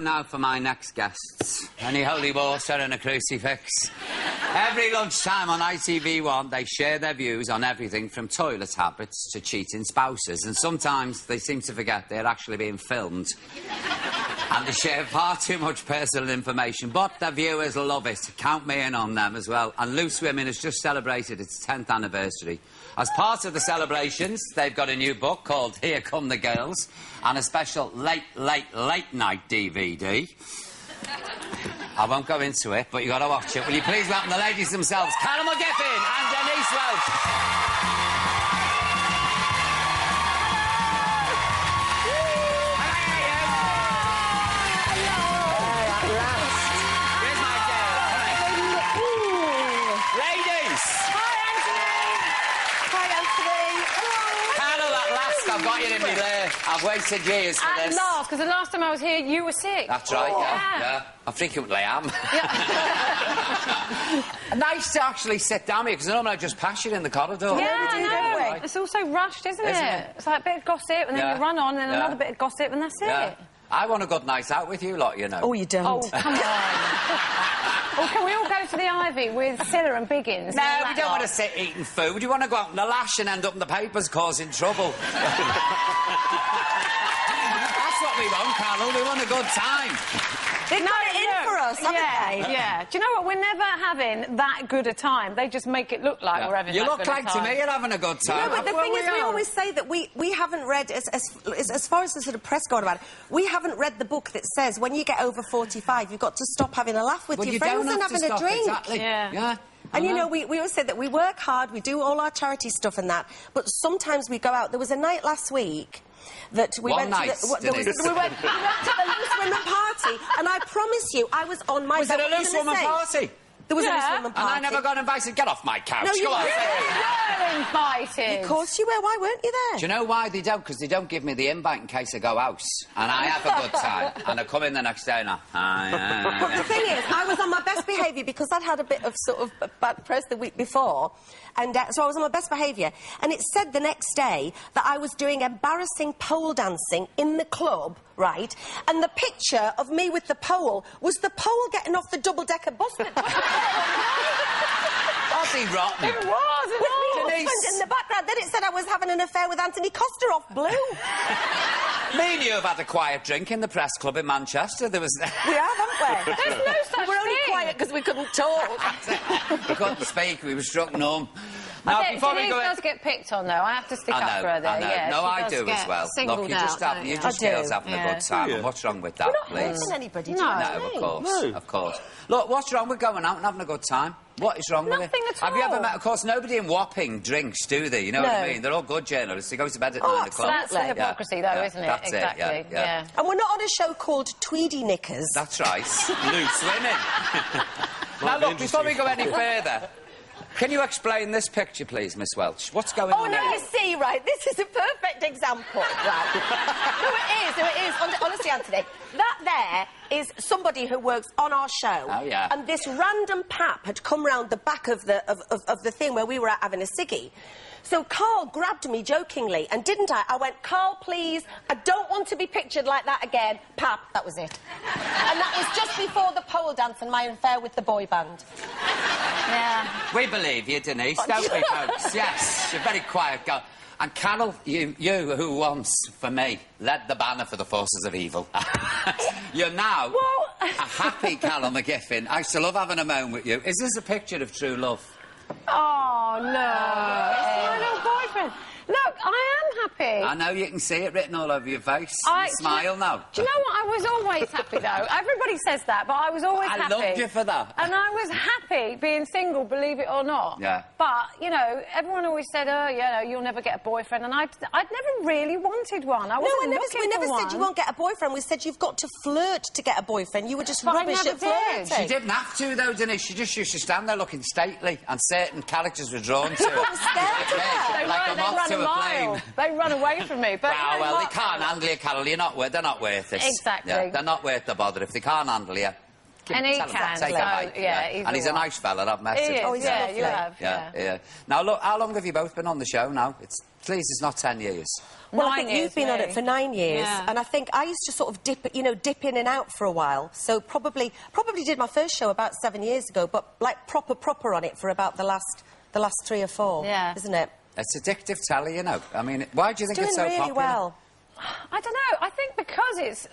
Now for my next guests. Any holy water and a crucifix. Every lunchtime on ITV1 they share their views on everything from toilet habits to cheating spouses, and sometimes they seem to forget they're actually being filmed. And they share far too much personal information, but their viewers love it. Count me in on them as well. And Loose Women has just celebrated its 10th anniversary. As part of the celebrations, they've got a new book called Here Come the Girls and a special late night DVD. I won't go into it, but you've got to watch it. Will you please welcome the ladies themselves, Carol McGiffin and Denise Welch. I've got you in me there. I've waited years for this. At last, because the last time I was here, you were sick. That's right, yeah. I frequently am. Yeah. Nice to actually sit down here, because normally I just pass you in the corridor. Yeah, I know. It's all so rushed, isn't it? It's like a bit of gossip, and then you run on, and then another bit of gossip, and that's it. I want a good night out with you lot, you know. Oh, you don't. Oh, come on. Well, can we all go to the Ivy with Scylla and Biggins? No, we don't want to sit eating food. You want to go out on the lash and end up in the papers causing trouble. That's what we want, Carol. We want a good time. They've got it in for us, haven't they? Yeah. Do you know what? We're never having that good a time. They just make it look like we're having that good a time. You look like to me you're having a good time. No, but the thing is, we always say that we haven't read, as far as the sort of press going about it, we haven't read the book that says when you get over 45, you've got to stop having a laugh with your friends and having a drink. Exactly. Yeah. And, you know, we always say that we work hard, we do all our charity stuff and that, but sometimes we go out. There was a night last week that we went to the Loose Women party, and I promise you, I was on my... Was it a Loose Women party? There was a Loose Women party. And I never got invited. Get off my couch. No, you were invited. Of course you were. Why weren't you there? Do you know why they don't? Because they don't give me the invite in case I go out. And I have a good time. And I come in the next day and But the thing is, I was on my best behaviour because I'd had a bit of sort of bad press the week before. And so I was on my best behaviour. And it said the next day that I was doing embarrassing pole dancing in the club, right? And the picture of me with the pole was the pole getting off the double-decker bus. Bloody rotten. It was, with me husband in the background. Then it said I was having an affair with Anthony Costa off Blue. Me and you have had a quiet drink in the press club in Manchester. There was... We have, haven't we? There's no such We're only quiet because we couldn't talk. We couldn't speak. We were struck numb. Now, before Denise does get picked on, though. I have to stick up for her there. I know. Yeah, no, I do as well. Look, you just girls having a good time. And what's wrong with that, please? You're not hurting anybody, do you? No, of course. No. Of course. Look, what's wrong with going out and having a good time? What is wrong with it? Nothing at all. Have you ever met... Of course, nobody in Wapping drinks, do they? You know what I mean? They're all good journalists. They go to bed at 9 o'clock. That's the hypocrisy, though, isn't it? That's exactly. Yeah. And we're not on a show called Tweedy Knickers. That's right. Loose Women. Now, look, before we go any further... Can you explain this picture, please, Miss Welch? What's going on here? Oh, no, you see, right, this is a perfect example, right? No, it is. Honestly, Anthony, that there is somebody who works on our show. Oh, yeah. And this random pap had come round the back of the thing where we were at having a ciggy. So Carl grabbed me jokingly, and didn't I? I went, Carl, please, I don't want to be pictured like that again. Pap, that was it. And that was just before the pole dance and my affair with the boy band. Yeah. We believe you, Denise, don't we, folks? Yes, you're a very quiet girl. And Carol, you who once, for me, led the banner for the forces of evil. You're now a happy Carol McGiffin. I used to love having a moan with you. Is this a picture of true love? Oh, no. It's my little boyfriend. Look, I am happy. I know, you can see it written all over your face. Smile now. Do you know what? I was always happy, though. Everybody says that, but I was always happy. I loved you for that. And I was happy being single, believe it or not. Yeah. But, you know, everyone always said, oh, you know, you'll never get a boyfriend. And I'd never really wanted one. We never said you won't get a boyfriend. We said you've got to flirt to get a boyfriend. You were just rubbish at flirting. She didn't have to, though, Denise. She just used to stand there looking stately, and certain characters were drawn to her. People were scared of her. Like a moth to a flame. They run away from me. But well, they can't handle you, Carol. They're not worth it. Exactly. Yeah, they're not worth the bother. If they can't handle you, And he tell him, can, take so, a bite. yeah, he's And he's a all right. nice fella, I've met He him. is, Oh, he's yeah, lovely. you have, Yeah. Now, look, how long have you both been on the show now? Please, it's not 10 years. Well, 9 I think years, you've been on it me. for 9 years, Yeah. and I think I used to sort of dip in and out for a while. So probably did my first show about 7 years ago, but like proper on it for about the last 3 or 4. Yeah. Isn't it? It's addictive telly, you know. I mean, why do you think Doing it's so really popular? well. I don't know. I think because it's...